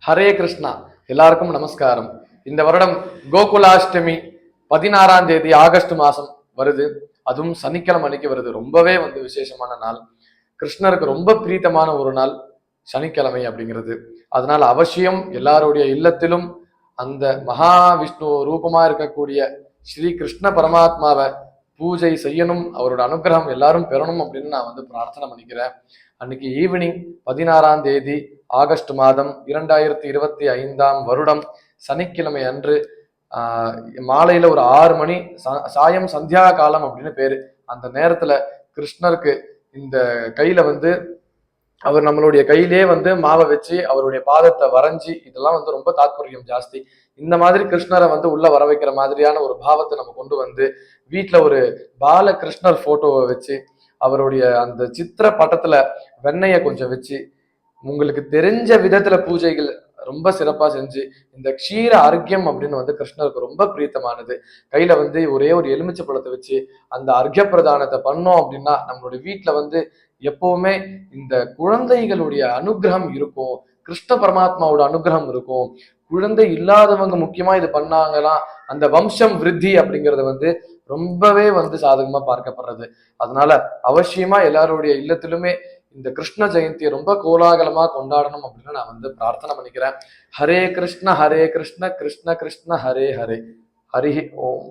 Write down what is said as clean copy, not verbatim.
ஹரே கிருஷ்ணா. எல்லாருக்கும் நமஸ்காரம். இந்த வருடம் கோகுலாஷ்டமி 16ஆம் தேதி ஆகஸ்ட் மாசம் வருது. அதுவும் சனிக்கிழமை அன்னைக்கு வருது. ரொம்பவே விசேஷமான நாள். கிருஷ்ணருக்கு ரொம்ப பிரீத்தமான ஒரு நாள் சனிக்கிழமை அப்படிங்கிறது. அதனால அவசியம் எல்லாருடைய இல்லத்திலும் அந்த மகாவிஷ்ணு ரூபமா இருக்கக்கூடிய ஸ்ரீ கிருஷ்ண பரமாத்மாவை பூஜை செய்யணும், அவரோட அனுகிரகம் எல்லாரும் பெறணும் அப்படின்னு நான் பிரார்த்தனை பண்ணிக்கிறேன். அன்னைக்கு ஈவினிங் 16ஆம் தேதி ஆகஸ்ட் மாதம் 2025 வருடம் சனிக்கிழமை அன்று மாலையில ஒரு 6 மணி சாயம் சந்தியா காலம் அப்படின்னு பேரு. அந்த நேரத்துல கிருஷ்ணருக்கு இந்த கையில அவர் நம்மளுடைய கையிலே மாவை வச்சு அவருடைய பாதத்தை வரைஞ்சி, இதெல்லாம் ரொம்ப தாத்பரியம் ஜாஸ்தி. இந்த மாதிரி கிருஷ்ணரை உள்ள வர வைக்கிற மாதிரியான ஒரு பாவத்தை நம்ம கொண்டு வீட்டுல ஒரு பால கிருஷ்ணர் போட்டோவை வச்சு அவருடைய அந்த சித்திர பட்டத்துல வெண்ணெயை கொஞ்சம் வச்சு உங்களுக்கு தெரிஞ்ச விதத்துல பூஜைகள் ரொம்ப சிறப்பா செஞ்சு இந்த க்ஷீர அர்க்கியம் அப்படின்னு கிருஷ்ணருக்கு ரொம்ப பிரீத்தமானது. கையில ஒரே ஒரு எலுமிச்சை பழத்தை வச்சு அந்த அர்க்கிய பிரதானத்தை பண்ணோம் அப்படின்னா நம்மளுடைய வீட்டுல எப்பவுமே இந்த குழந்தைகளுடைய அனுகிரகம் இருக்கும், கிருஷ்ண பரமாத்மாவோட அனுகிரகம் இருக்கும். குழந்தை இல்லாதவங்க முக்கியமா இது பண்ணாங்கன்னா அந்த வம்சம் விருத்தி அப்படிங்கறது ரொம்பவே சாதகமா பார்க்கப்படுறது. அதனால அவசியமா எல்லாருடைய இல்லத்திலுமே இந்த கிருஷ்ண ஜெயந்தியை ரொம்ப கோலாகலமா கொண்டாடணும் அப்படின்னு நான் பிரார்த்தனை பண்ணிக்கிறேன். ஹரே கிருஷ்ண கிருஷ்ண கிருஷ்ண ஹரே ஹரே. ஹரி ஓம்.